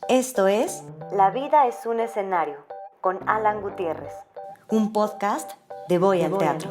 Esto es La vida es un escenario, con Alan Gutiérrez, un podcast de Voy al Teatro.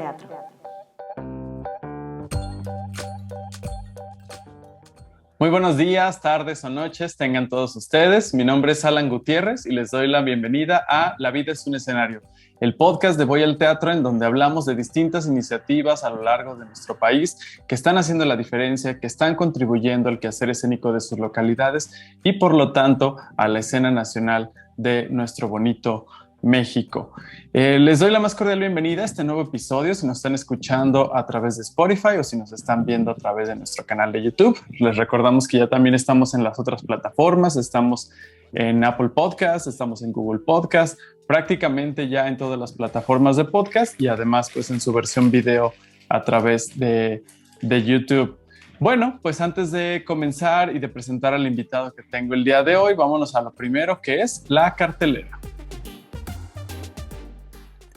Muy buenos días, tardes o noches tengan todos ustedes. Mi nombre es Alan Gutiérrez y les doy la bienvenida a La vida es un escenario, el podcast de Voy al Teatro, en donde hablamos de distintas iniciativas a lo largo de nuestro país que están haciendo la diferencia, que están contribuyendo al quehacer escénico de sus localidades y por lo tanto a la escena nacional de nuestro bonito México. Les doy la más cordial bienvenida a este nuevo episodio. Si nos están escuchando a través de Spotify o si nos están viendo a través de nuestro canal de YouTube, les recordamos que ya también estamos en las otras plataformas. Estamos en Apple Podcast, estamos en Google Podcast, prácticamente ya en todas las plataformas de podcast y además pues en su versión video a través de YouTube. Bueno, pues antes de comenzar y de presentar al invitado que tengo el día de hoy, vámonos a lo primero, que es la cartelera.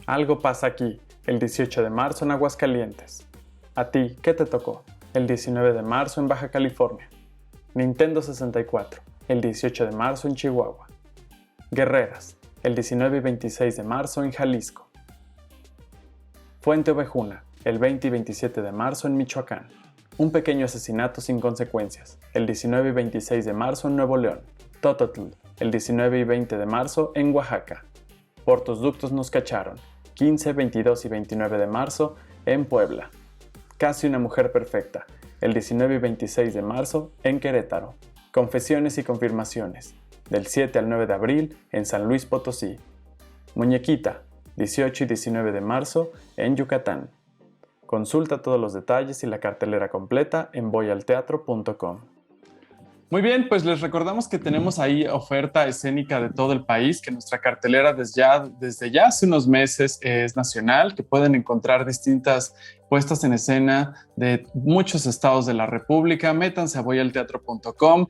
Algo pasa aquí, el 18 de marzo en Aguascalientes. ¿A ti qué te tocó? El 19 de marzo en Baja California. Nintendo 64, el 18 de marzo en Chihuahua. Guerreras, el 19 y 26 de marzo en Jalisco. Fuente Ovejuna, el 20 y 27 de marzo en Michoacán. Un pequeño asesinato sin consecuencias, el 19 y 26 de marzo en Nuevo León. Tototl, el 19 y 20 de marzo en Oaxaca. Portos Ductos nos cacharon, 15, 22 y 29 de marzo en Puebla. Casi una mujer perfecta, el 19 y 26 de marzo en Querétaro. Confesiones y confirmaciones, del 7 al 9 de abril en San Luis Potosí. Muñequita, 18 y 19 de marzo en Yucatán. Consulta todos los detalles y la cartelera completa en voyalteatro.com. Muy bien, pues les recordamos que tenemos ahí oferta escénica de todo el país, que nuestra cartelera desde ya hace unos meses es nacional, que pueden encontrar distintas puestas en escena de muchos estados de la República. Métanse a voyalteatro.com,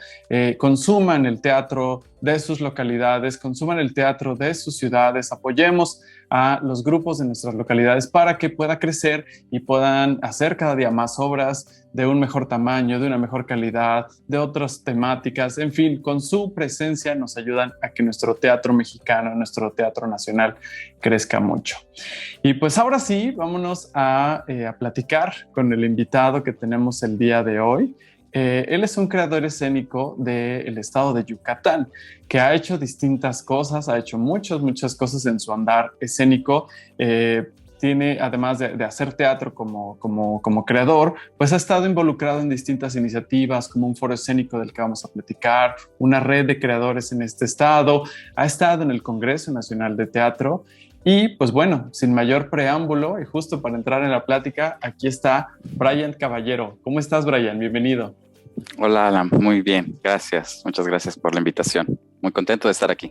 consuman el teatro de sus localidades, consuman el teatro de sus ciudades, apoyemos a los grupos de nuestras localidades para que pueda crecer y puedan hacer cada día más obras de un mejor tamaño, de una mejor calidad, de otras temáticas. En fin, con su presencia nos ayudan a que nuestro teatro mexicano, nuestro teatro nacional crezca mucho. Y pues ahora sí, vámonos a platicar con el invitado que tenemos el día de hoy. Él es un creador escénico del estado de Yucatán, que ha hecho distintas cosas, ha hecho muchas cosas en su andar escénico. Tiene, además de hacer teatro como creador, pues ha estado involucrado en distintas iniciativas, como un foro escénico del que vamos a platicar, una red de creadores en este estado, ha estado en el Congreso Nacional de Teatro. Y pues bueno, sin mayor preámbulo y justo para entrar en la plática, aquí está Brian Caballero. ¿Cómo estás, Brian? Bienvenido. Hola, Alan. Muy bien, gracias. Muchas gracias por la invitación. Muy contento de estar aquí.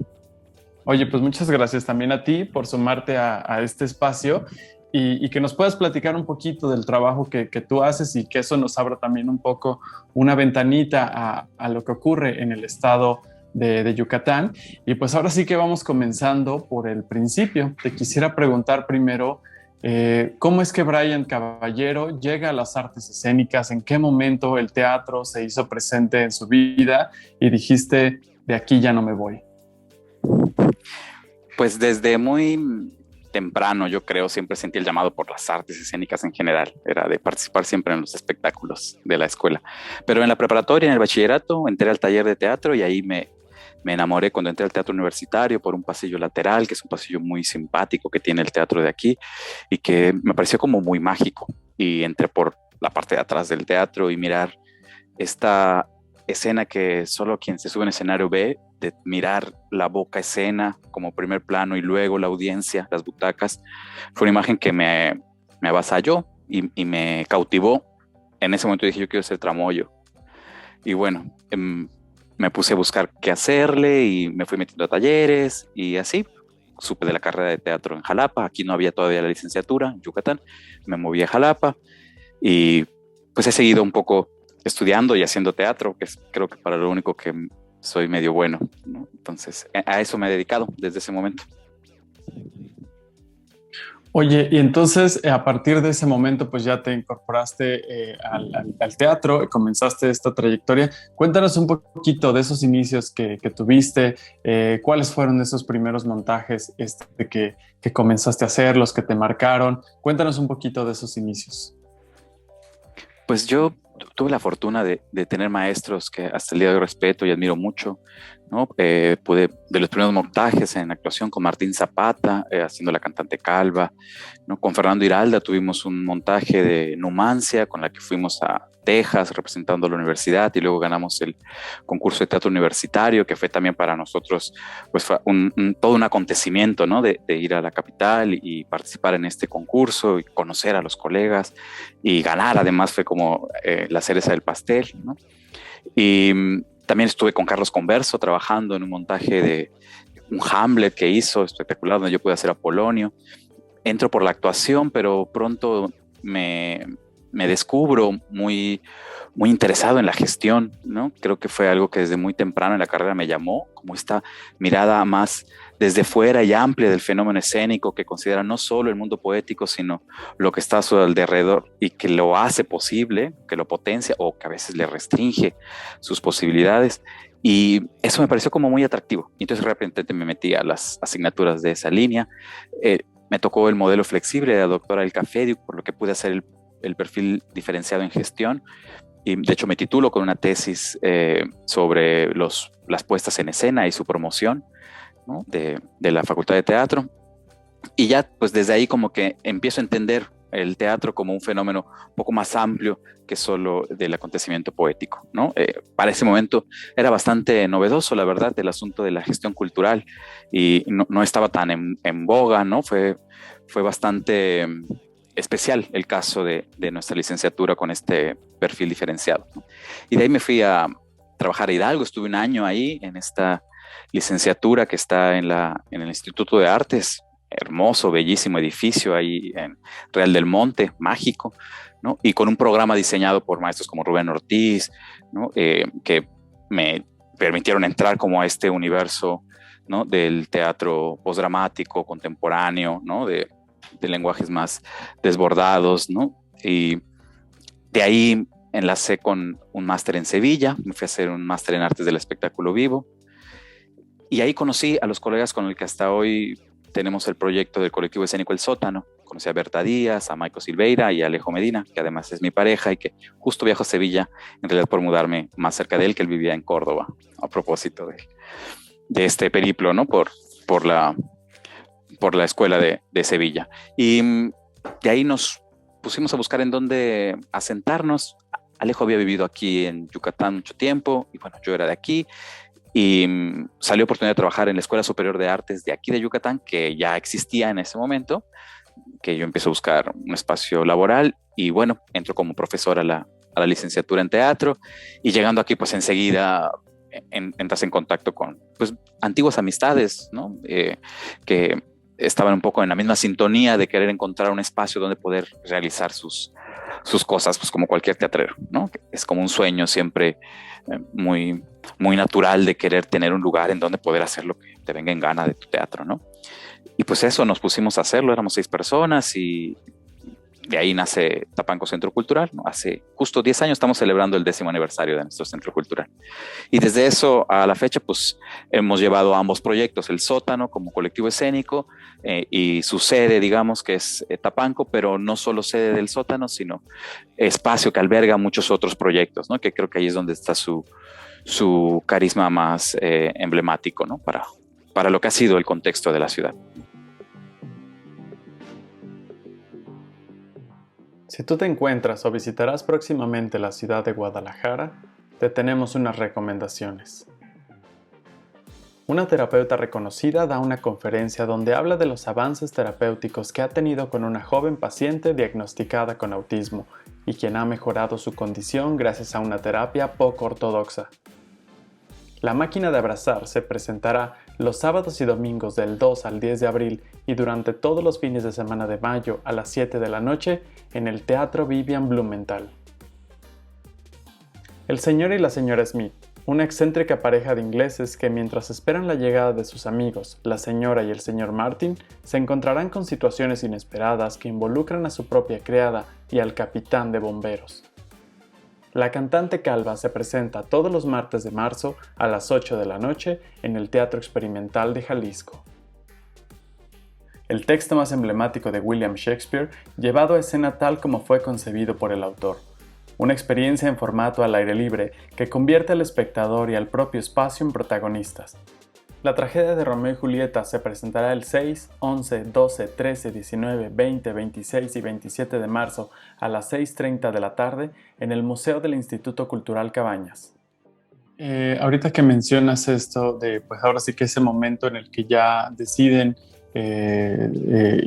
Oye, pues muchas gracias también a ti por sumarte a este espacio y que nos puedas platicar un poquito del trabajo que tú haces y que eso nos abra también un poco una ventanita a lo que ocurre en el estado de Yucatán. Y pues ahora sí que vamos comenzando por el principio. Te quisiera preguntar primero, ¿cómo es que Brian Caballero llega a las artes escénicas? ¿En qué momento el teatro se hizo presente en su vida y dijiste, de aquí ya no me voy? Pues desde muy temprano, yo creo, siempre sentí el llamado por las artes escénicas en general. Era de participar siempre en los espectáculos de la escuela. Pero en la preparatoria, en el bachillerato, entré al taller de teatro y ahí me enamoré cuando entré al teatro universitario por un pasillo lateral, que es un pasillo muy simpático que tiene el teatro de aquí y que me pareció como muy mágico. Y entré por la parte de atrás del teatro y mirar esta escena que solo quien se sube en escenario ve, de mirar la boca escena como primer plano y luego la audiencia, las butacas, fue una imagen que me avasalló y me cautivó. En ese momento dije, yo quiero ser tramoyo. Y bueno, me puse a buscar qué hacerle y me fui metiendo a talleres y así supe de la carrera de teatro en Jalapa. Aquí no había todavía la licenciatura en Yucatán. Me moví a Jalapa y pues he seguido un poco estudiando y haciendo teatro, que es creo que para lo único que soy medio bueno, ¿no? Entonces a eso me he dedicado desde ese momento. Oye, y entonces a partir de ese momento pues ya te incorporaste al teatro y comenzaste esta trayectoria. Cuéntanos un poquito de esos inicios que tuviste, cuáles fueron esos primeros montajes que comenzaste a hacer, los que te marcaron. Cuéntanos un poquito de esos inicios. Pues yo tuve la fortuna de tener maestros que hasta el día de hoy respeto y admiro mucho, ¿no? Pude, de los primeros montajes en actuación con Martín Zapata, haciendo La Cantante Calva, ¿no? Con Fernando Iralda tuvimos un montaje de Numancia, con la que fuimos a Texas representando a la universidad y luego ganamos el concurso de teatro universitario, que fue también para nosotros pues fue todo un acontecimiento, ¿no? De ir a la capital y participar en este concurso y conocer a los colegas y ganar, además fue como la cereza del pastel, ¿no? Y también estuve con Carlos Converso trabajando en un montaje de un Hamlet que hizo espectacular, donde yo pude hacer Apolonio. Entro por la actuación, pero pronto me descubro muy interesado en la gestión, ¿no? Creo que fue algo que desde muy temprano en la carrera me llamó, como esta mirada más desde fuera y amplia del fenómeno escénico, que considera no solo el mundo poético, sino lo que está a su alrededor y que lo hace posible, que lo potencia o que a veces le restringe sus posibilidades. Y eso me pareció como muy atractivo. Y entonces de repente me metí a las asignaturas de esa línea. Me tocó el modelo flexible de la doctora Elka Fediuk, por lo que pude hacer el perfil diferenciado en gestión. Y de hecho me titulo con una tesis sobre las puestas en escena y su promoción, ¿no? de la Facultad de Teatro. Y ya pues desde ahí como que empiezo a entender el teatro como un fenómeno un poco más amplio que solo del acontecimiento poético, ¿no? Para ese momento era bastante novedoso, la verdad, el asunto de la gestión cultural y no estaba tan en boga, ¿no? Fue bastante especial el caso de nuestra licenciatura con este perfil diferenciado, ¿no? Y de ahí me fui a trabajar a Hidalgo, estuve un año ahí en esta licenciatura que está en el Instituto de Artes, hermoso, bellísimo edificio ahí en Real del Monte, mágico, ¿no? Y con un programa diseñado por maestros como Rubén Ortiz, ¿no? Que me permitieron entrar como a este universo, ¿no? Del teatro postdramático, contemporáneo, ¿no? De lenguajes más desbordados, ¿no? Y de ahí enlacé con un máster en Sevilla, me fui a hacer un máster en Artes del Espectáculo Vivo, y ahí conocí a los colegas con los que hasta hoy tenemos el proyecto del colectivo escénico El Sótano. Conocí a Berta Díaz, a Maico Silveira y a Alejo Medina, que además es mi pareja y que justo viajo a Sevilla, en realidad por mudarme más cerca de él, que él vivía en Córdoba, a propósito de este periplo, ¿no? Por la escuela de Sevilla. Y de ahí nos pusimos a buscar en dónde asentarnos. Alejo había vivido aquí en Yucatán mucho tiempo y bueno, yo era de aquí. Y salió oportunidad de trabajar en la Escuela Superior de Artes de aquí de Yucatán, que ya existía en ese momento, que yo empecé a buscar un espacio laboral y bueno, entro como profesor a la licenciatura en teatro y llegando aquí pues enseguida entras en contacto con pues antiguas amistades, ¿no? Que estaban un poco en la misma sintonía de querer encontrar un espacio donde poder realizar sus cosas, pues como cualquier teatrero, ¿no? Es como un sueño siempre muy natural de querer tener un lugar en donde poder hacer lo que te venga en gana de tu teatro, ¿no? Y pues eso nos pusimos a hacerlo, éramos 6 personas y de ahí nace Tapanco Centro Cultural, ¿no? Hace justo 10 años estamos celebrando el 10º aniversario de nuestro centro cultural. Y desde eso a la fecha, pues hemos llevado ambos proyectos, el Sótano como colectivo escénico y su sede, digamos, que es Tapanco, pero no solo sede del Sótano, sino espacio que alberga muchos otros proyectos, ¿no? Que creo que ahí es donde está su carisma más emblemático, ¿no? Para lo que ha sido el contexto de la ciudad. Si tú te encuentras o visitarás próximamente la ciudad de Guadalajara, te tenemos unas recomendaciones. Una terapeuta reconocida da una conferencia donde habla de los avances terapéuticos que ha tenido con una joven paciente diagnosticada con autismo y quien ha mejorado su condición gracias a una terapia poco ortodoxa. La máquina de abrazar se presentará los sábados y domingos del 2 al 10 de abril y durante todos los fines de semana de mayo a las 7 de la noche en el Teatro Vivian Blumenthal. El señor y la señora Smith, una excéntrica pareja de ingleses que mientras esperan la llegada de sus amigos, la señora y el señor Martin, se encontrarán con situaciones inesperadas que involucran a su propia criada y al capitán de bomberos. La cantante calva se presenta todos los martes de marzo a las 8 de la noche en el Teatro Experimental de Jalisco. El texto más emblemático de William Shakespeare, llevado a escena tal como fue concebido por el autor. Una experiencia en formato al aire libre que convierte al espectador y al propio espacio en protagonistas. La tragedia de Romeo y Julieta se presentará el 6, 11, 12, 13, 19, 20, 26 y 27 de marzo a las 6:30 de la tarde en el Museo del Instituto Cultural Cabañas. Ahorita que mencionas esto de, pues ahora sí que ese momento en el que ya deciden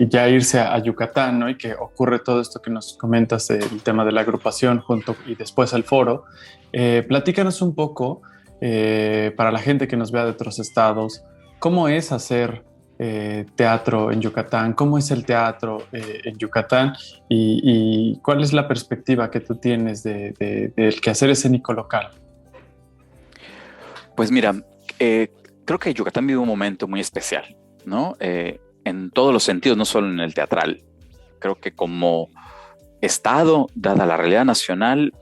ya irse a Yucatán, ¿no? Y que ocurre todo esto que nos comentas, el tema de la agrupación junto y después el foro. Platícanos un poco, para la gente que nos vea de otros estados, ¿cómo es hacer teatro en Yucatán? ¿Cómo es el teatro en Yucatán? Y ¿cuál es la perspectiva que tú tienes del quehacer escénico local? Pues mira, creo que Yucatán vive un momento muy especial, ¿no? En todos los sentidos, no solo en el teatral. Creo que como estado, dada la realidad nacional,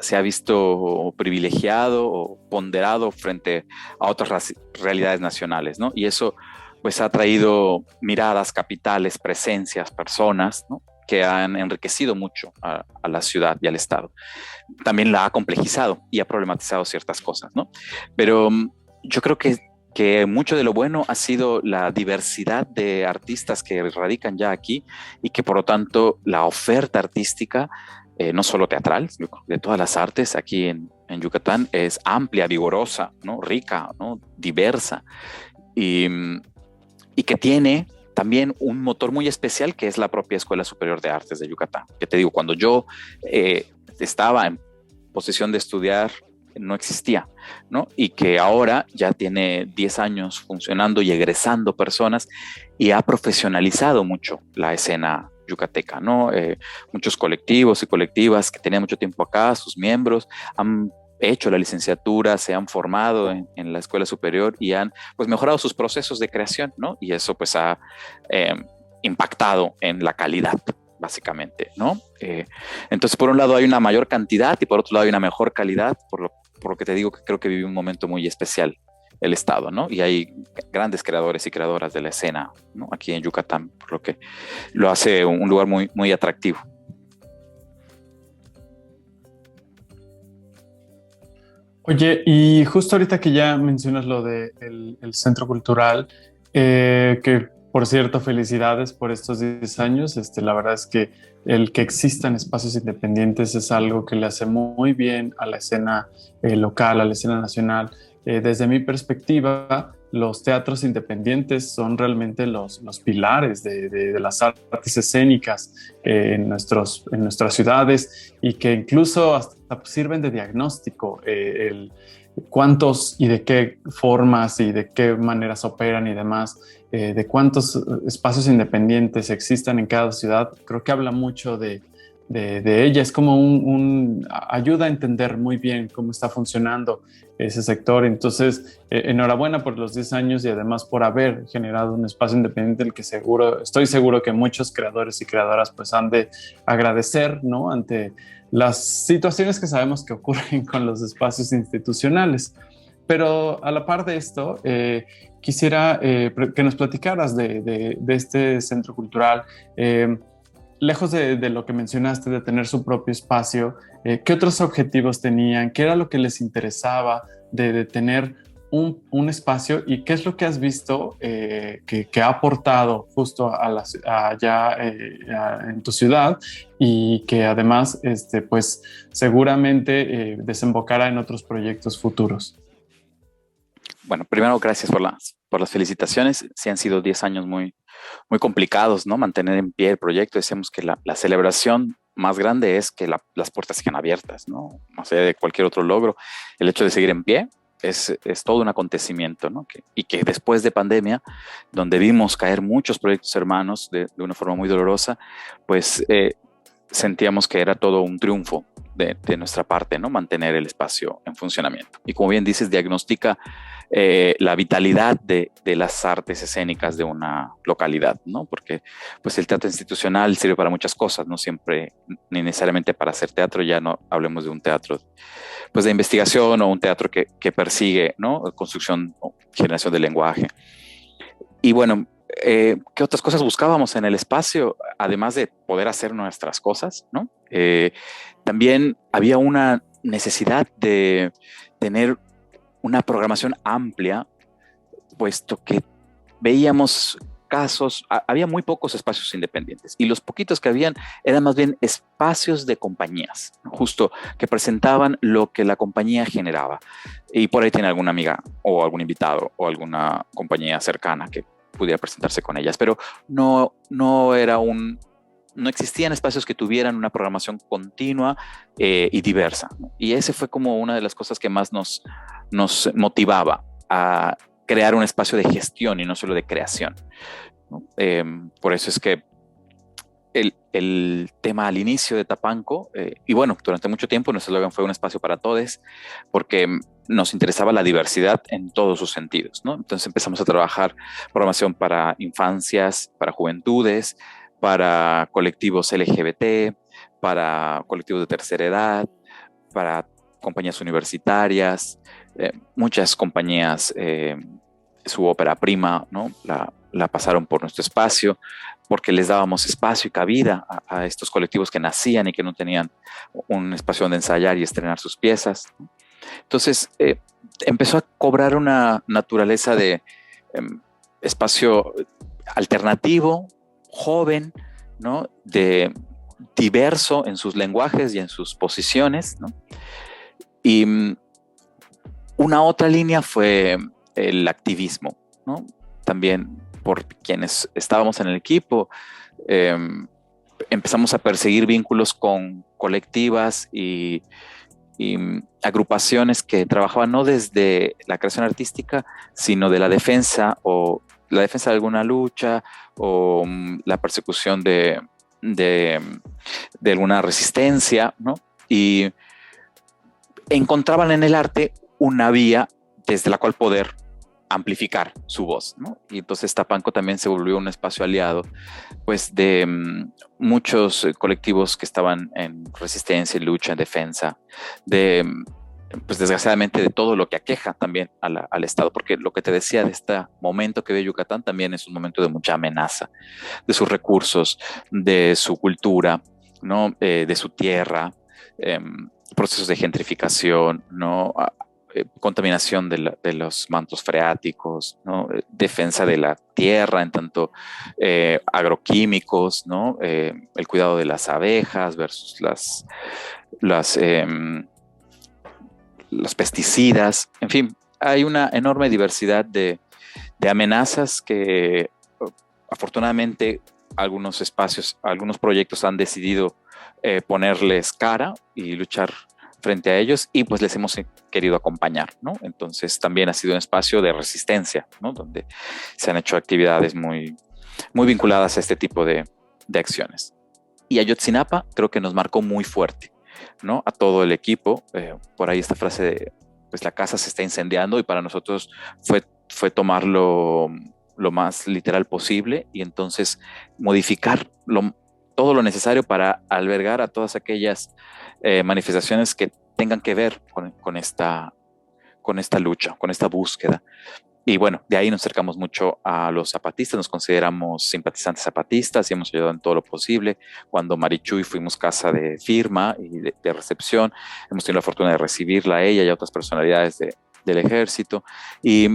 se ha visto privilegiado o ponderado frente a otras realidades nacionales, ¿no? Y eso pues ha traído miradas capitales, presencias, personas, ¿no? Que han enriquecido mucho a la ciudad y al estado. También la ha complejizado y ha problematizado ciertas cosas, ¿no? Pero yo creo que mucho de lo bueno ha sido la diversidad de artistas que radican ya aquí y que por lo tanto la oferta artística, no solo teatral, de todas las artes aquí en Yucatán es amplia, vigorosa, ¿no? Rica, ¿no? Diversa y que tiene también un motor muy especial que es la propia Escuela Superior de Artes de Yucatán. Que te digo, cuando yo estaba en posición de estudiar no existía, ¿no? Y que ahora ya tiene 10 años funcionando y egresando personas y ha profesionalizado mucho la escena yucateca, ¿no? Muchos colectivos y colectivas que tenían mucho tiempo acá, sus miembros han hecho la licenciatura, se han formado en la escuela superior y han pues mejorado sus procesos de creación, ¿no? Y eso pues ha impactado en la calidad, básicamente, ¿no? Entonces, por un lado hay una mayor cantidad y por otro lado hay una mejor calidad, por lo que te digo que creo que vive un momento muy especial el estado, ¿no? Y hay grandes creadores y creadoras de la escena, ¿no? Aquí en Yucatán, por lo que lo hace un lugar muy, muy atractivo. Oye, y justo ahorita que ya mencionas lo del el Centro Cultural, que por cierto, felicidades por estos 10 años. La verdad es que el que existan espacios independientes es algo que le hace muy bien a la escena local, a la escena nacional. Desde mi perspectiva, los teatros independientes son realmente los pilares de las artes escénicas en nuestras ciudades y que incluso hasta sirven de diagnóstico, cuántos y de qué formas y de qué maneras operan y demás, de cuántos espacios independientes existan en cada ciudad. Creo que habla mucho de ella, es como ayuda a entender muy bien cómo está funcionando ese sector. Entonces, enhorabuena por los 10 años y además por haber generado un espacio independiente del que estoy seguro que muchos creadores y creadoras pues han de agradecer, ¿no? Ante las situaciones que sabemos que ocurren con los espacios institucionales. Pero a la par de esto, quisiera que nos platicaras de este centro cultural. Lejos de lo que mencionaste, de tener su propio espacio, ¿qué otros objetivos tenían? ¿Qué era lo que les interesaba de tener un espacio? ¿Y qué es lo que has visto que ha aportado justo allá en tu ciudad y que además pues, seguramente desembocará en otros proyectos futuros? Bueno, primero gracias por las felicitaciones. Sí han sido 10 años muy, muy complicados, ¿no? Mantener en pie el proyecto. Decíamos que la celebración más grande es que las puertas sigan abiertas, ¿no? Más allá de cualquier otro logro, el hecho de seguir en pie es todo un acontecimiento, ¿no? Y que después de pandemia, donde vimos caer muchos proyectos hermanos de una forma muy dolorosa, pues sentíamos que era todo un triunfo de nuestra parte, ¿no? Mantener el espacio en funcionamiento. Y como bien dices, diagnostica la vitalidad de las artes escénicas de una localidad, ¿no? Porque pues el teatro institucional sirve para muchas cosas, no siempre, ni necesariamente para hacer teatro, ya no hablemos de un teatro pues de investigación o un teatro que persigue, ¿no? Construcción o generación de lenguaje. Y bueno, ¿qué otras cosas buscábamos en el espacio? Además de poder hacer nuestras cosas, ¿no? También había una necesidad de tener una programación amplia, puesto que veíamos casos, había muy pocos espacios independientes y los poquitos que habían eran más bien espacios de compañías, ¿no? Justo que presentaban lo que la compañía generaba. Y por ahí tiene alguna amiga o algún invitado o alguna compañía cercana que pudiera presentarse con ellas, pero no existían espacios que tuvieran una programación continua y diversa, ¿no? Y ese fue como una de las cosas que más nos motivaba a crear un espacio de gestión y no solo de creación, ¿no? Por eso es que el tema al inicio de Tapanco, y bueno, durante mucho tiempo nuestro eslogan fue un espacio para todos, porque nos interesaba la diversidad en todos sus sentidos, ¿no? Entonces empezamos a trabajar programación para infancias, para juventudes, para colectivos LGBT, para colectivos de tercera edad, para compañías universitarias, muchas compañías, su ópera prima, ¿no? La pasaron por nuestro espacio, porque les dábamos espacio y cabida a estos colectivos que nacían y que no tenían un espacio donde ensayar y estrenar sus piezas, ¿no? Entonces, empezó a cobrar una naturaleza de espacio alternativo, joven, ¿no? De diverso en sus lenguajes y en sus posiciones, ¿no? Y una otra línea fue el activismo, ¿no? También por quienes estábamos en el equipo, empezamos a perseguir vínculos con colectivas y agrupaciones que trabajaban no desde la creación artística, sino de la defensa de alguna lucha o la persecución de alguna resistencia, ¿no? Y encontraban en el arte una vía desde la cual poder amplificar su voz, ¿no? Y entonces Tapanco también se volvió un espacio aliado, pues, de muchos colectivos que estaban en resistencia, en lucha, en defensa, pues desgraciadamente de todo lo que aqueja también al Estado, porque lo que te decía de este momento que ve Yucatán también es un momento de mucha amenaza, de sus recursos, de su cultura, ¿no? De su tierra, procesos de gentrificación, ¿no? Contaminación de los mantos freáticos, ¿no? Defensa de la tierra en tanto agroquímicos, ¿no? El cuidado de las abejas versus los pesticidas, en fin, hay una enorme diversidad de amenazas que afortunadamente algunos espacios, algunos proyectos han decidido ponerles cara y luchar frente a ellos y pues les hemos querido acompañar, ¿no? Entonces también ha sido un espacio de resistencia, ¿no? Donde se han hecho actividades muy, muy vinculadas a este tipo de acciones. Y Ayotzinapa creo que nos marcó muy fuerte, ¿no? A todo el equipo. Por ahí esta frase de, pues la casa se está incendiando, y para nosotros fue tomarlo lo más literal posible y entonces modificar todo lo necesario para albergar a todas aquellas manifestaciones que tengan que ver con esta lucha, con esta búsqueda. Y bueno, de ahí nos acercamos mucho a los zapatistas, nos consideramos simpatizantes zapatistas y hemos ayudado en todo lo posible. Cuando Marichuy fuimos casa de firma y de recepción, hemos tenido la fortuna de recibirla a ella y a otras personalidades del ejército. Y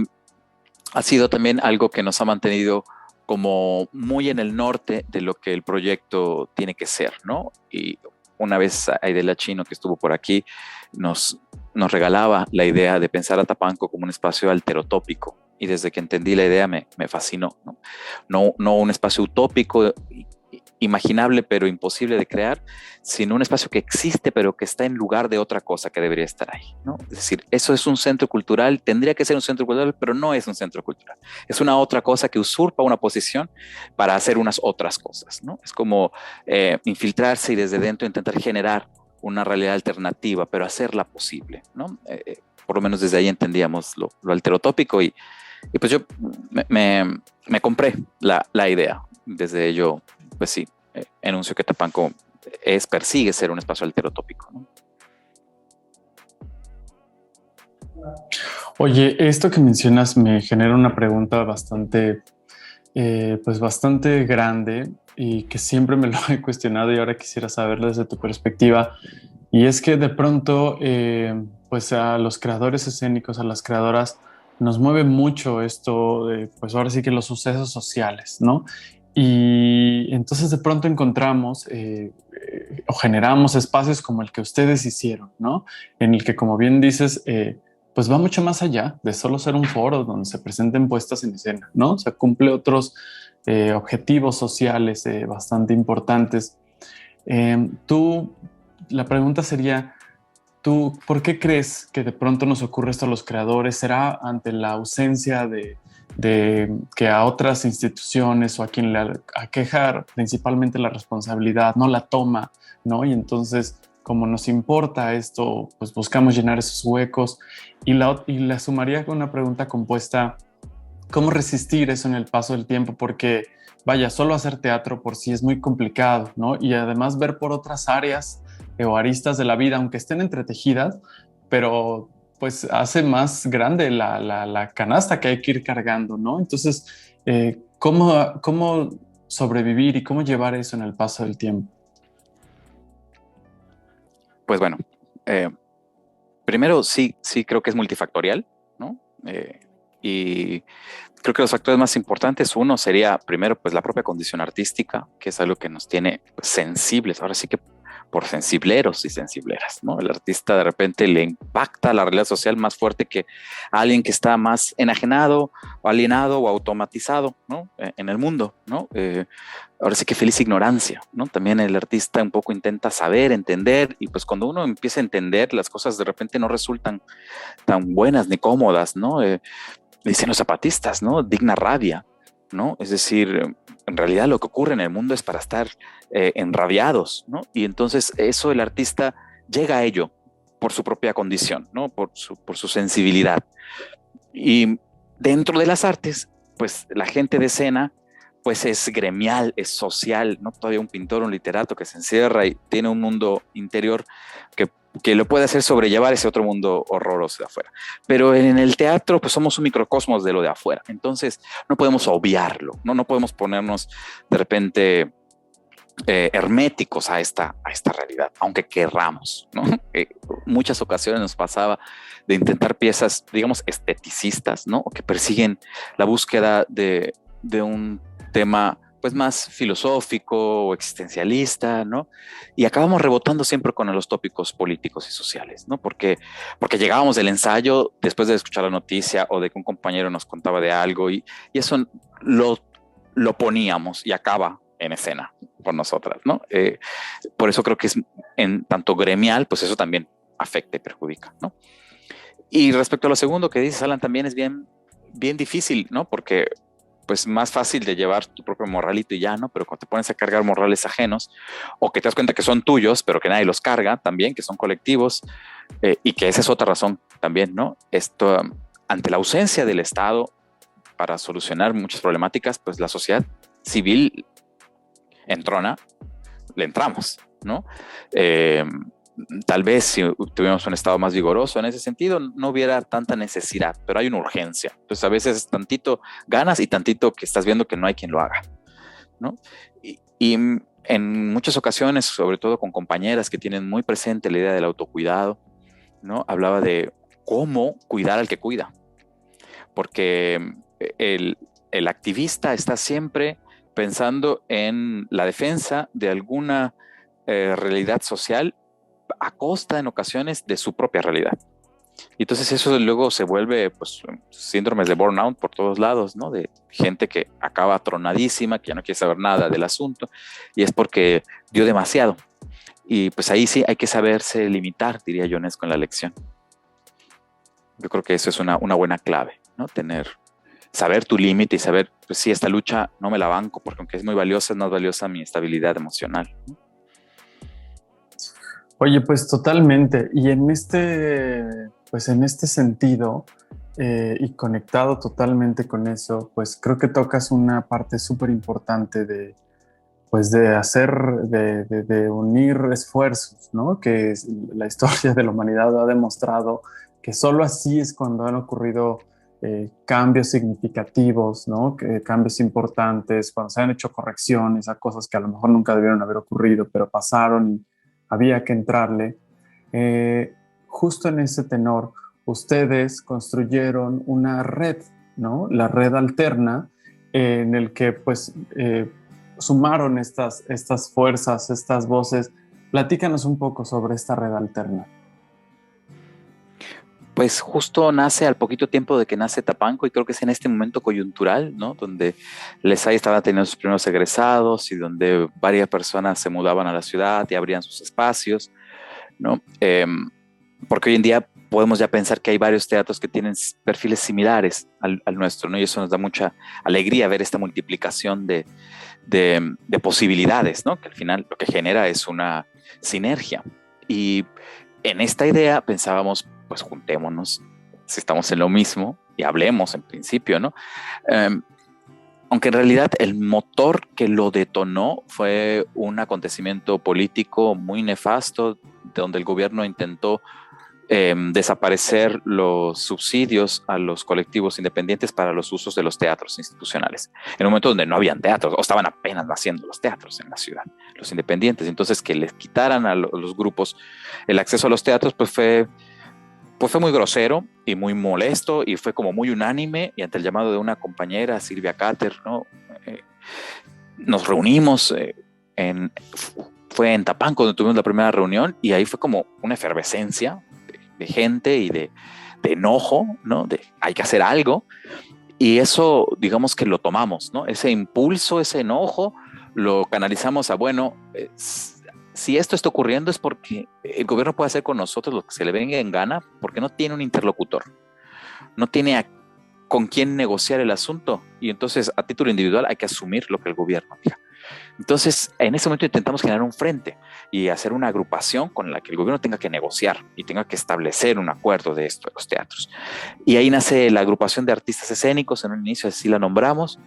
ha sido también algo que nos ha mantenido como muy en el norte de lo que el proyecto tiene que ser, ¿no? Y una vez Aidela Chino, que estuvo por aquí, nos regalaba la idea de pensar a Tapanco como un espacio alterotópico, y desde que entendí la idea me fascinó, ¿no? No un espacio utópico, imaginable pero imposible de crear, sino un espacio que existe pero que está en lugar de otra cosa que debería estar ahí, ¿no? Es decir, eso es un centro cultural, tendría que ser un centro cultural, pero no es un centro cultural, es una otra cosa que usurpa una posición para hacer unas otras cosas, ¿no? Es como infiltrarse y desde dentro intentar generar una realidad alternativa, pero hacerla posible, ¿no? Por lo menos desde ahí entendíamos lo alterotópico y pues yo me compré la idea. Desde ello, pues sí, enuncio que Tapanco persigue ser un espacio alterotópico, ¿no? Oye, esto que mencionas me genera una pregunta bastante, pues bastante grande y que siempre me lo he cuestionado y ahora quisiera saberlo desde tu perspectiva. Y es que de pronto, pues a los creadores escénicos, a las creadoras, nos mueve mucho esto de, pues ahora sí que los sucesos sociales, ¿no? Y entonces de pronto encontramos o generamos espacios como el que ustedes hicieron, ¿no? En el que, como bien dices, pues va mucho más allá de solo ser un foro donde se presenten puestas en escena, ¿no? O sea, cumple otros objetivos sociales bastante importantes. Tú, la pregunta sería, ¿tú por qué crees que de pronto nos ocurre esto a los creadores? ¿Será ante la ausencia de que a otras instituciones o a quien le aqueja principalmente la responsabilidad no la toma, ¿no? Y entonces, como nos importa esto, pues buscamos llenar esos huecos. Y la sumaría con una pregunta compuesta: ¿cómo resistir eso en el paso del tiempo? Porque, vaya, solo hacer teatro por sí es muy complicado, ¿no? Y además ver por otras áreas o aristas de la vida, aunque estén entretejidas, pero pues hace más grande la canasta que hay que ir cargando, ¿no? Entonces, ¿cómo sobrevivir y cómo llevar eso en el paso del tiempo? Pues bueno, primero sí creo que es multifactorial, ¿no? Y creo que los factores más importantes, uno sería primero pues la propia condición artística, que es algo que nos tiene pues, sensibles, ahora sí que por sensibleros y sensibleras, ¿no? El artista de repente le impacta la realidad social más fuerte que a alguien que está más enajenado o alienado o automatizado, ¿no? En el mundo, ¿no? Ahora sí que feliz ignorancia, ¿no? También el artista un poco intenta saber, entender, y pues cuando uno empieza a entender, las cosas de repente no resultan tan buenas ni cómodas, ¿no? Dicen los zapatistas, ¿no? Digna rabia, ¿no? Es decir, en realidad lo que ocurre en el mundo es para estar enrabiados, ¿no? Y entonces eso el artista llega a ello por su propia condición, ¿no? Por su sensibilidad. Y dentro de las artes, pues la gente de escena, pues es gremial, es social, ¿no? Todavía un pintor, un literato que se encierra y tiene un mundo interior que lo puede hacer sobrellevar ese otro mundo horroroso de afuera. Pero en el teatro, pues somos un microcosmos de lo de afuera. Entonces, no podemos obviarlo, ¿no? No podemos ponernos de repente herméticos a esta realidad, aunque querramos, ¿no? Muchas ocasiones nos pasaba de intentar piezas, digamos, esteticistas, ¿no? O que persiguen la búsqueda de un tema pues más filosófico o existencialista, ¿no? Y acabamos rebotando siempre con los tópicos políticos y sociales, ¿no? Porque llegábamos del ensayo después de escuchar la noticia o de que un compañero nos contaba de algo y eso lo poníamos y acaba en escena por nosotras, ¿no? Por eso creo que es en tanto gremial, pues eso también afecta y perjudica, ¿no? Y respecto a lo segundo que dices, Alan, también es bien difícil, ¿no? Porque pues más fácil de llevar tu propio morralito y ya, ¿no? Pero cuando te pones a cargar morrales ajenos o que te das cuenta que son tuyos, pero que nadie los carga también, que son colectivos y que esa es otra razón también, ¿no? Esto, ante la ausencia del Estado para solucionar muchas problemáticas, pues la sociedad civil entrona, le entramos, ¿no? Tal vez si tuviéramos un estado más vigoroso en ese sentido, no hubiera tanta necesidad, pero hay una urgencia. Entonces a veces tantito ganas y tantito que estás viendo que no hay quien lo haga, ¿no? Y en muchas ocasiones, sobre todo con compañeras que tienen muy presente la idea del autocuidado, ¿no? Hablaba de cómo cuidar al que cuida, porque el activista está siempre pensando en la defensa de alguna realidad social a costa en ocasiones de su propia realidad. Y entonces eso luego se vuelve pues síndromes de burnout por todos lados, ¿no? De gente que acaba tronadísima, que ya no quiere saber nada del asunto y es porque dio demasiado. Y pues ahí sí hay que saberse limitar, diría Ionesco en la lección. Yo creo que eso es una buena clave, ¿no? Saber tu límite y saber, pues sí, esta lucha no me la banco porque aunque es muy valiosa, es más valiosa mi estabilidad emocional, ¿no? Oye, pues totalmente. Y pues en este sentido, y conectado totalmente con eso, pues creo que tocas una parte súper importante pues de hacer, de unir esfuerzos, ¿no? Que la historia de la humanidad ha demostrado que solo así es cuando han ocurrido cambios significativos, ¿no? Cambios importantes, cuando se han hecho correcciones a cosas que a lo mejor nunca debieron haber ocurrido, pero pasaron y había que entrarle. Eh, Justo en ese tenor, ustedes construyeron una red, ¿no? La red alterna, en el que pues sumaron estas fuerzas, estas voces. Platícanos un poco sobre esta red alterna. Pues justo nace al poquito tiempo de que nace Tapanco y creo que es en este momento coyuntural, ¿no? Donde les estaba teniendo sus primeros egresados y donde varias personas se mudaban a la ciudad y abrían sus espacios, ¿no? Porque hoy en día podemos ya pensar que hay varios teatros que tienen perfiles similares al nuestro, ¿no? Y eso nos da mucha alegría ver esta multiplicación de posibilidades, ¿no? Que al final lo que genera es una sinergia. Y en esta idea pensábamos, pues juntémonos, si estamos en lo mismo, y hablemos en principio, ¿no? Aunque en realidad el motor que lo detonó fue un acontecimiento político muy nefasto, donde el gobierno intentó desaparecer los subsidios a los colectivos independientes para los usos de los teatros institucionales. En un momento donde no habían teatros, o estaban apenas naciendo los teatros en la ciudad, los independientes. Entonces, que les quitaran a los grupos el acceso a los teatros, pues fue muy grosero y muy molesto y fue como muy unánime, y ante el llamado de una compañera, Silvia Cater, ¿no? Nos reunimos fue en Tapanco donde tuvimos la primera reunión, y ahí fue como una efervescencia de gente y de enojo, ¿no? De hay que hacer algo, y eso digamos que lo tomamos, ¿no? Ese impulso, ese enojo, lo canalizamos a, bueno, si esto está ocurriendo es porque el gobierno puede hacer con nosotros lo que se le venga en gana, porque no tiene un interlocutor, no tiene con quién negociar el asunto, y entonces a título individual hay que asumir lo que el gobierno diga. Entonces, en ese momento intentamos generar un frente y hacer una agrupación con la que el gobierno tenga que negociar y tenga que establecer un acuerdo de esto de los teatros. Y ahí nace la agrupación de artistas escénicos, en un inicio así la nombramos.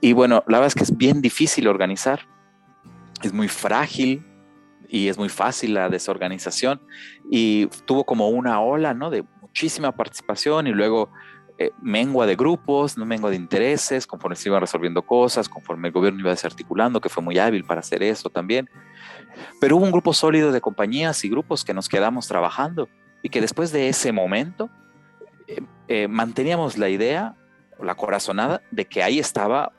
Y bueno, la verdad es que es bien difícil organizar, es muy frágil y es muy fácil la desorganización, y tuvo como una ola, ¿no? De muchísima participación, y luego mengua de grupos, no mengua de intereses, conforme se iban resolviendo cosas, conforme el gobierno iba desarticulando, que fue muy hábil para hacer eso también. Pero hubo un grupo sólido de compañías y grupos que nos quedamos trabajando, y que después de ese momento manteníamos la idea, la corazonada, de que ahí estaba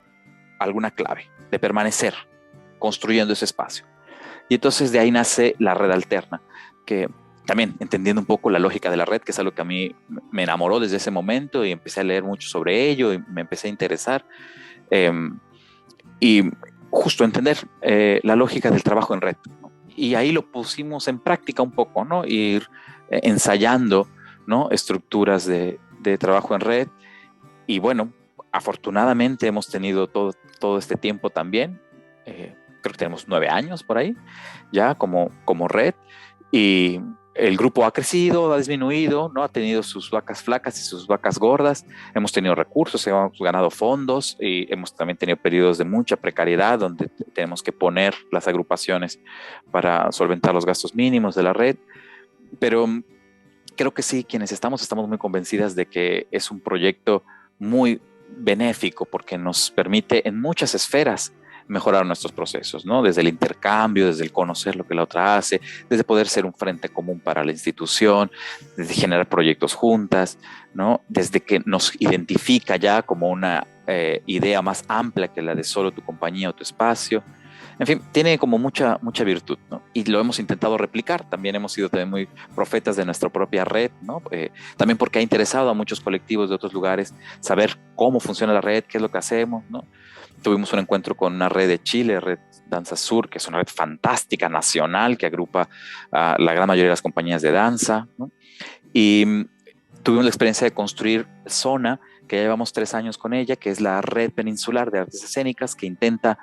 alguna clave, de permanecer construyendo ese espacio. Y entonces de ahí nace la red alterna, que también entendiendo un poco la lógica de la red, que es algo que a mí me enamoró desde ese momento, y empecé a leer mucho sobre ello y me empecé a interesar. Eh, y justo entender la lógica del trabajo en red, ¿no? Y ahí lo pusimos en práctica un poco, ¿no? Ir ensayando, ¿no? Estructuras de trabajo en red. Y bueno, afortunadamente hemos tenido todo este tiempo también. Creo que tenemos 9 años por ahí, ya como red. Y el grupo ha crecido, ha disminuido, ¿no? Ha tenido sus vacas flacas y sus vacas gordas. Hemos tenido recursos, hemos ganado fondos, y hemos también tenido periodos de mucha precariedad donde tenemos que poner las agrupaciones para solventar los gastos mínimos de la red. Pero creo que sí, quienes estamos muy convencidas de que es un proyecto muy benéfico, porque nos permite en muchas esferas mejorar nuestros procesos, ¿no? Desde el intercambio, desde el conocer lo que la otra hace, desde poder ser un frente común para la institución, desde generar proyectos juntas, ¿no? Desde que nos identifica ya como una idea más amplia que la de solo tu compañía o tu espacio. En fin, tiene como mucha virtud, ¿no? Y lo hemos intentado replicar. También hemos sido también muy profetas de nuestra propia red, ¿no? También porque ha interesado a muchos colectivos de otros lugares saber cómo funciona la red, qué es lo que hacemos, ¿no? Tuvimos un encuentro con una red de Chile, Red Danza Sur, que es una red fantástica, nacional, que agrupa a la gran mayoría de las compañías de danza, ¿no? Y tuvimos la experiencia de construir Zona, que ya llevamos 3 años con ella, que es la Red Peninsular de Artes Escénicas, que intenta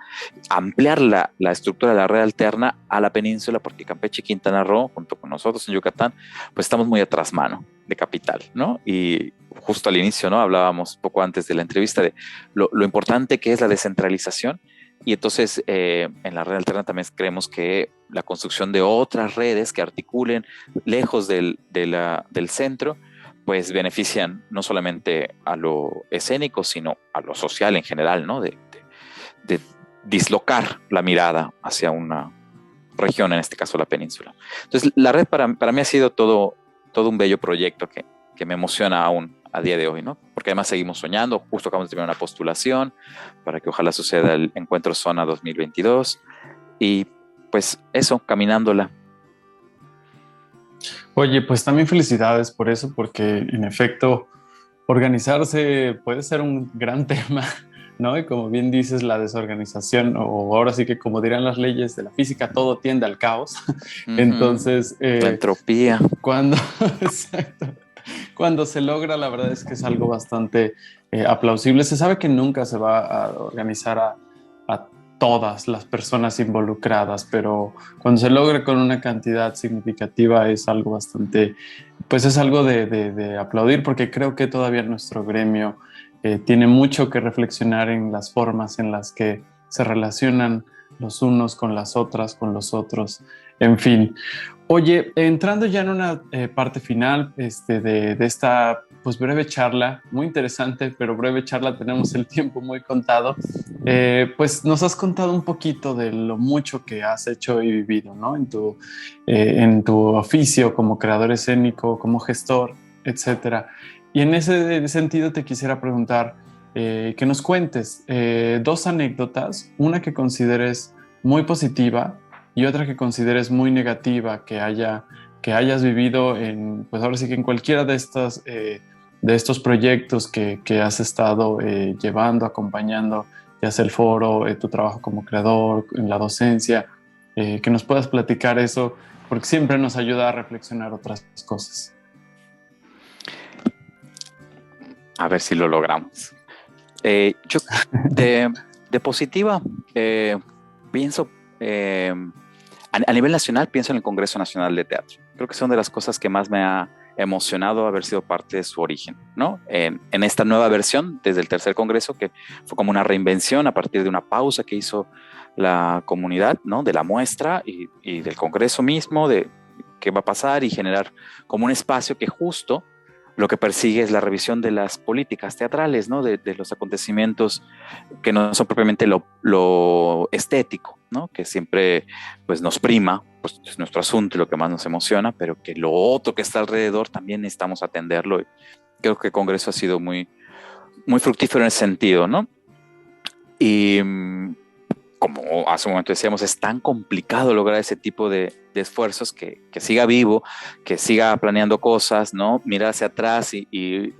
ampliar la estructura de la red alterna a la península, porque Campeche y Quintana Roo, junto con nosotros en Yucatán, pues estamos muy atrás mano de capital, ¿no? Y justo al inicio, ¿no? Hablábamos poco antes de la entrevista de lo importante que es la descentralización. Y entonces en la red alterna también creemos que la construcción de otras redes que articulen lejos del centro, pues benefician no solamente a lo escénico, sino a lo social en general, ¿no? De dislocar la mirada hacia una región, en este caso la península. Entonces la red para mí ha sido todo un bello proyecto que me emociona aún a día de hoy, ¿no? Porque además seguimos soñando, justo acabamos de terminar una postulación para que ojalá suceda el Encuentro Zona 2022 y pues eso, caminándola. Oye, pues también felicidades por eso, porque en efecto organizarse puede ser un gran tema, ¿no? Y como bien dices, la desorganización, o ahora sí que como dirán las leyes de la física, todo tiende al caos. Entonces, la entropía. Exacto. Cuando se logra, la verdad es que es algo bastante aplausible. Se sabe que nunca se va a organizar a todas las personas involucradas, pero cuando se logra con una cantidad significativa es algo bastante, pues es algo de aplaudir, porque creo que todavía nuestro gremio tiene mucho que reflexionar en las formas en las que se relacionan los unos con las otras, con los otros, en fin. Oye, entrando ya en una parte final de esta pues breve charla, muy interesante, pero breve charla, tenemos el tiempo muy contado, pues nos has contado un poquito de lo mucho que has hecho y vivido, ¿no? En tu oficio como creador escénico, como gestor, etcétera. Y en ese sentido te quisiera preguntar que nos cuentes 2 anécdotas, una que consideres muy positiva y otra que consideres muy negativa que hayas vivido pues ahora sí que en cualquiera de estos proyectos que has estado llevando, acompañando, ya sea el foro, tu trabajo como creador, en la docencia, que nos puedas platicar eso, porque siempre nos ayuda a reflexionar otras cosas. A ver si lo logramos. Yo de positiva pienso a nivel nacional, pienso en el Congreso Nacional de Teatro. Creo que son de las cosas que más me ha emocionado haber sido parte de su origen, ¿no? En esta nueva versión, desde el tercer congreso, que fue como una reinvención a partir de una pausa que hizo la comunidad, ¿no? De la muestra y del congreso mismo, de qué va a pasar y generar como un espacio que justo lo que persigue es la revisión de las políticas teatrales, ¿no? De los acontecimientos que no son propiamente lo estético, ¿no? Que siempre pues, nos prima, pues es nuestro asunto y lo que más nos emociona, pero que lo otro que está alrededor también necesitamos atenderlo. Y creo que el Congreso ha sido muy, muy fructífero en ese sentido, ¿no? Y como hace un momento decíamos, es tan complicado lograr ese tipo de esfuerzos que siga vivo, que siga planeando cosas, ¿no? Mirar hacia atrás y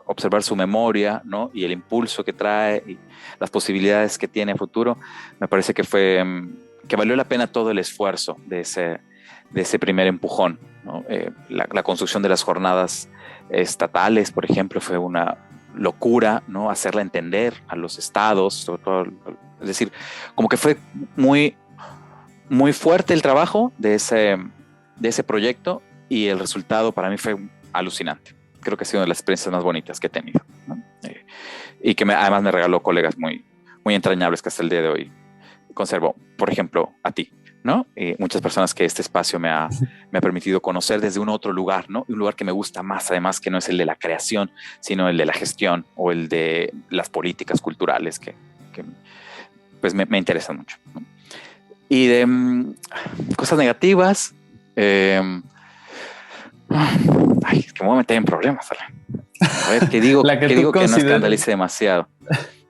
observar su memoria, ¿no? Y el impulso que trae y las posibilidades que tiene a futuro. Me parece que valió la pena todo el esfuerzo de ese primer empujón, ¿no? La construcción de las jornadas estatales, por ejemplo, fue una locura, ¿no? Hacerla entender a los estados, sobre todo, es decir, como que fue muy, muy fuerte el trabajo de ese proyecto y el resultado para mí fue alucinante. Creo que ha sido una de las experiencias más bonitas que he tenido, ¿no? Y que además me regaló colegas muy, muy entrañables que hasta el día de hoy conservo. Por ejemplo, a ti, ¿no? Muchas personas que este espacio me ha permitido conocer desde un otro lugar, ¿no? Un lugar que me gusta más, además, que no es el de la creación, sino el de la gestión o el de las políticas culturales que pues me interesan mucho, ¿no? Y de cosas negativas, es que me voy a meter en problemas, Alan. A ver, ¿qué digo? ¿Qué digo que no escandalice demasiado?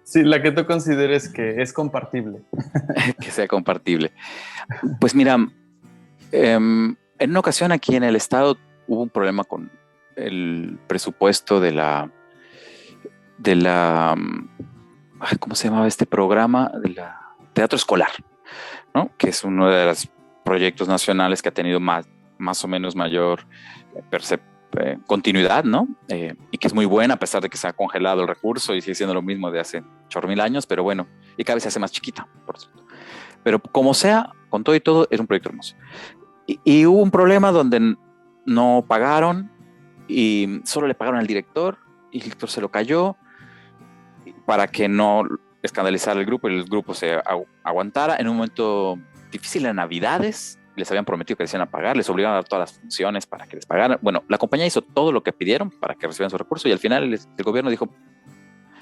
Sí, la que tú consideres que es compartible. Que sea compartible. Pues mira, en una ocasión aquí en el estado hubo un problema con el presupuesto de la ¿cómo se llamaba este programa? De la Teatro Escolar, ¿no? Que es uno de los proyectos nacionales que ha tenido más o menos mayor continuidad, ¿no? Y que es muy buena a pesar de que se ha congelado el recurso y sigue siendo lo mismo de hace 8,000 años, pero bueno, y cada vez se hace más chiquita, por cierto. Pero como sea, con todo y todo, es un proyecto hermoso. Y hubo un problema donde no pagaron y solo le pagaron al director y el director se lo cayó para que no escandalizara el grupo y el grupo se aguantara en un momento difícil de Navidades. Les habían prometido que les iban a pagar, les obligaron a dar todas las funciones para que les pagaran. Bueno, la compañía hizo todo lo que pidieron para que recibieran su recurso y al final el gobierno dijo,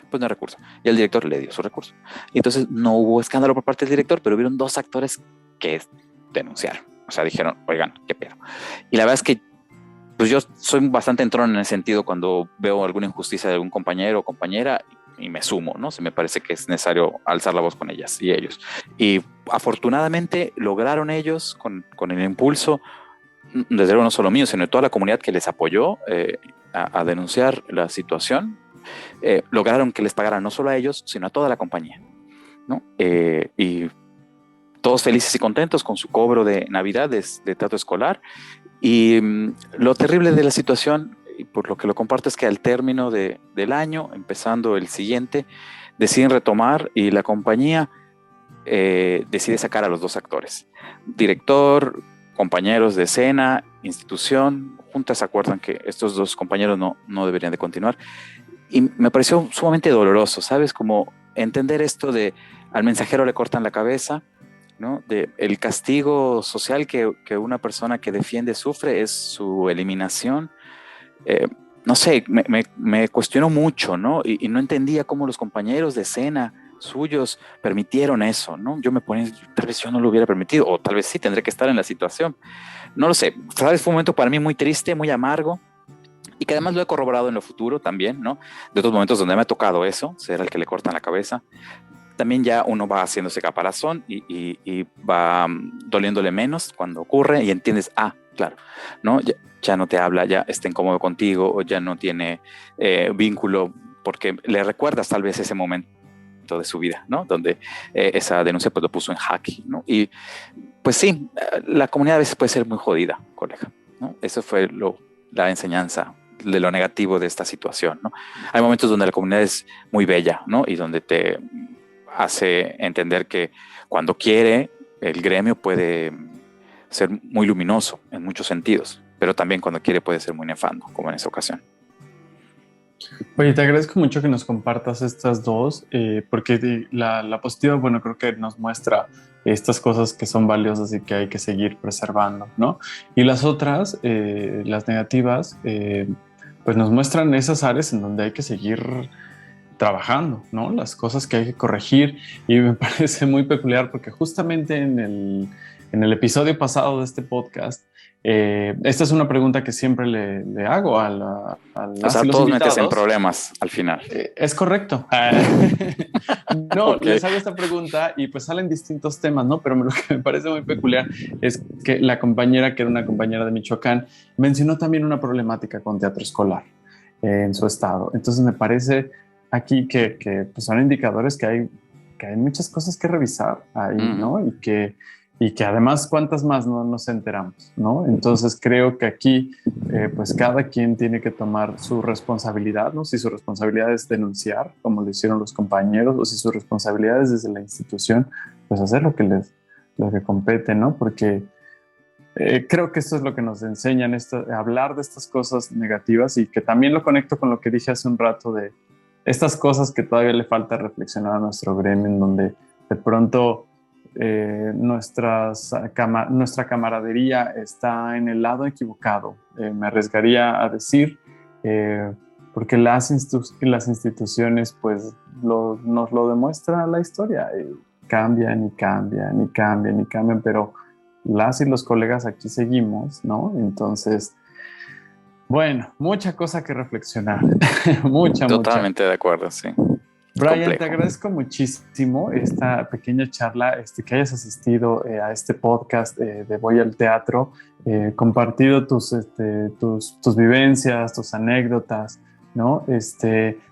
pues no hay recurso. Y el director le dio su recurso. Y entonces no hubo escándalo por parte del director, pero hubieron 2 actores que denunciaron. O sea, dijeron, oigan, qué pedo. Y la verdad es que pues yo soy bastante entrón en ese sentido cuando veo alguna injusticia de algún compañero o compañera y me sumo, ¿no? Se me parece que es necesario alzar la voz con ellas y ellos. Y afortunadamente lograron ellos con el impulso, desde luego no solo mío, sino de toda la comunidad que les apoyó a denunciar la situación, lograron que les pagaran no solo a ellos, sino a toda la compañía, ¿no? Y todos felices y contentos con su cobro de Navidad, de trato escolar. Y lo terrible de la situación, y por lo que lo comparto, es que al término del año, empezando el siguiente, deciden retomar y la compañía decide sacar a los 2 actores. Director, compañeros de escena, institución, juntas se acuerdan que estos 2 compañeros no deberían de continuar. Y me pareció sumamente doloroso, ¿sabes? Como entender esto de al mensajero le cortan la cabeza, ¿no? El castigo social que una persona que defiende sufre es su eliminación. No sé, me cuestionó mucho, ¿no? Y no entendía cómo los compañeros de escena suyos permitieron eso, ¿no? Yo me ponía, tal vez yo no lo hubiera permitido, o tal vez sí, tendré que estar en la situación. No lo sé, ¿sabes? Fue un momento para mí muy triste, muy amargo, y que además lo he corroborado en lo futuro también, ¿no? De otros momentos donde me ha tocado eso, ser el que le cortan la cabeza. También ya uno va haciéndose caparazón y va doliéndole menos cuando ocurre y entiendes, claro, ¿no? Ya no te habla, ya está incómodo contigo o ya no tiene vínculo porque le recuerdas tal vez ese momento de su vida, ¿no? Donde esa denuncia pues lo puso en jaque, ¿no? Y pues sí, la comunidad a veces puede ser muy jodida, colega, ¿no? Eso fue la enseñanza de lo negativo de esta situación, ¿no? Hay momentos donde la comunidad es muy bella, ¿no? Y donde te hace entender que cuando quiere el gremio puede ser muy luminoso en muchos sentidos, pero también cuando quiere puede ser muy nefando, como en esa ocasión. Oye, te agradezco mucho que nos compartas estas 2, porque la positiva, bueno, creo que nos muestra estas cosas que son valiosas y que hay que seguir preservando, ¿no? Y las otras, las negativas, pues nos muestran esas áreas en donde hay que seguir trabajando, ¿no? Las cosas que hay que corregir, y me parece muy peculiar porque justamente en el episodio pasado de este podcast, esta es una pregunta que siempre le hago a o sea, todos metes en problemas al final. Es correcto. No, okay. Les hago esta pregunta y pues salen distintos temas, ¿no? Pero lo que me parece muy peculiar es que la compañera, que era una compañera de Michoacán, mencionó también una problemática con teatro escolar en su estado. Entonces me parece aquí que pues son indicadores que hay muchas cosas que revisar ahí, ¿no? Y que además cuántas más no nos enteramos, ¿no? Entonces creo que aquí pues cada quien tiene que tomar su responsabilidad, ¿no? Si su responsabilidad es denunciar, como lo hicieron los compañeros, o si su responsabilidad es desde la institución, pues hacer lo que compete, ¿no? Porque creo que esto es lo que nos enseñan, hablar de estas cosas negativas, y que también lo conecto con lo que dije hace un rato de estas cosas que todavía le falta reflexionar a nuestro gremio, en donde de pronto nuestra camaradería está en el lado equivocado. Me arriesgaría a decir, porque las instituciones pues nos lo demuestra la historia. Cambian, pero las y los colegas aquí seguimos, ¿no? Entonces, bueno, mucha cosa que reflexionar. Totalmente de acuerdo, sí. Brian, complejo. Te agradezco muchísimo esta pequeña charla, que hayas asistido a este podcast de Voy al Teatro, compartido tus vivencias, tus anécdotas, ¿no?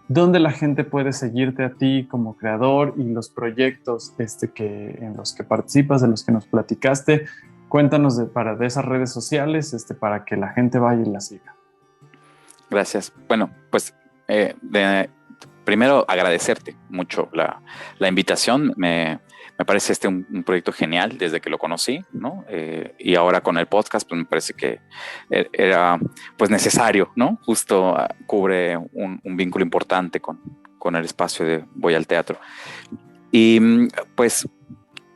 ¿Dónde la gente puede seguirte a ti como creador y los proyectos en los que participas, de los que nos platicaste? Cuéntanos de esas redes sociales para que la gente vaya y la siga. Gracias. Bueno, pues primero agradecerte mucho la invitación. Me parece un proyecto genial desde que lo conocí, ¿no? Y ahora con el podcast, pues me parece que era pues necesario, ¿no? Justo cubre un vínculo importante con el espacio de Voy al Teatro. Y pues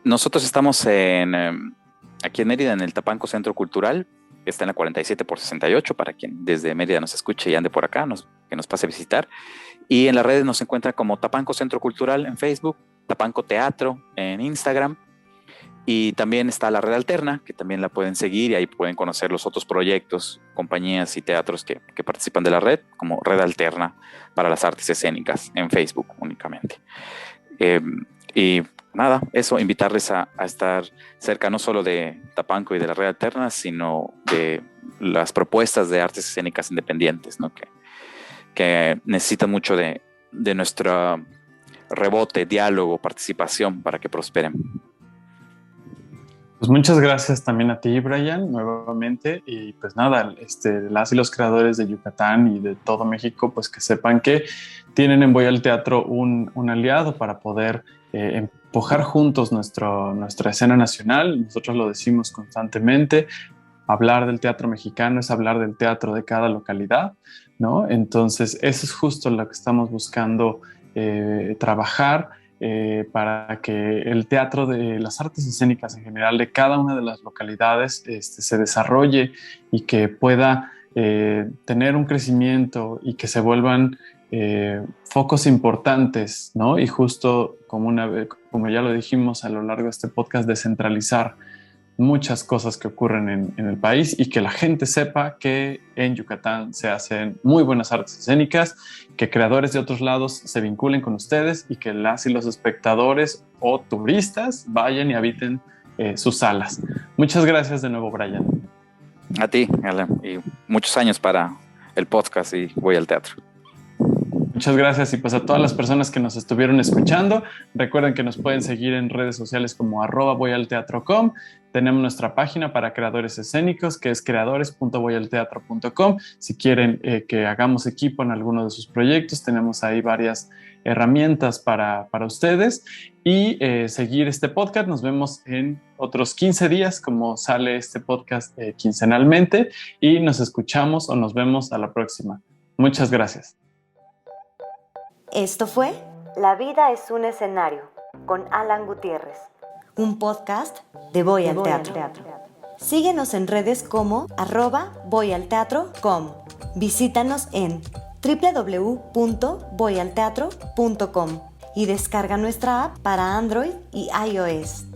nosotros estamos aquí en Mérida, en el Tapanco Centro Cultural, que está en la 47 por 68, para quien desde Mérida nos escuche y ande por acá, que nos pase a visitar. Y en las redes nos encuentra como Tapanco Centro Cultural en Facebook, Tapanco Teatro en Instagram, y también está la Red Alterna, que también la pueden seguir y ahí pueden conocer los otros proyectos, compañías y teatros que participan de la red, como Red Alterna para las artes escénicas en Facebook únicamente. Y nada, eso, invitarles a estar cerca no solo de Tapanco y de la Red Alterna, sino de las propuestas de artes escénicas independientes, ¿no? Que necesitan mucho de nuestro rebote, diálogo, participación para que prosperen. Pues muchas gracias también a ti, Brian, nuevamente. Y pues nada, las y los creadores de Yucatán y de todo México, pues que sepan que tienen en Voy al Teatro un aliado para poder empujar juntos nuestra escena nacional. Nosotros lo decimos constantemente. Hablar del teatro mexicano es hablar del teatro de cada localidad, ¿no? Entonces, eso es justo lo que estamos buscando trabajar para que el teatro de las artes escénicas en general de cada una de las localidades se desarrolle y que pueda tener un crecimiento y que se vuelvan focos importantes, ¿no? Y justo como ya lo dijimos a lo largo de este podcast, descentralizar muchas cosas que ocurren en el país y que la gente sepa que en Yucatán se hacen muy buenas artes escénicas, que creadores de otros lados se vinculen con ustedes y que las y los espectadores o turistas vayan y habiten sus salas. Muchas gracias de nuevo, Brian. A ti, Alan, y muchos años para el podcast y Voy al Teatro. Muchas gracias y pues a todas las personas que nos estuvieron escuchando, recuerden que nos pueden seguir en redes sociales como @voyalteatro.com. Tenemos nuestra página para creadores escénicos que es creadores.voyalteatro.com. Si quieren que hagamos equipo en alguno de sus proyectos, tenemos ahí varias herramientas para ustedes y seguir este podcast. Nos vemos en otros 15 días como sale este podcast quincenalmente y nos escuchamos o nos vemos a la próxima. Muchas gracias. Esto fue La vida es un escenario con Alan Gutiérrez, un podcast de Voy al Teatro. Síguenos en redes como @voyalteatro.com. Visítanos en www.voyalteatro.com y descarga nuestra app para Android y iOS.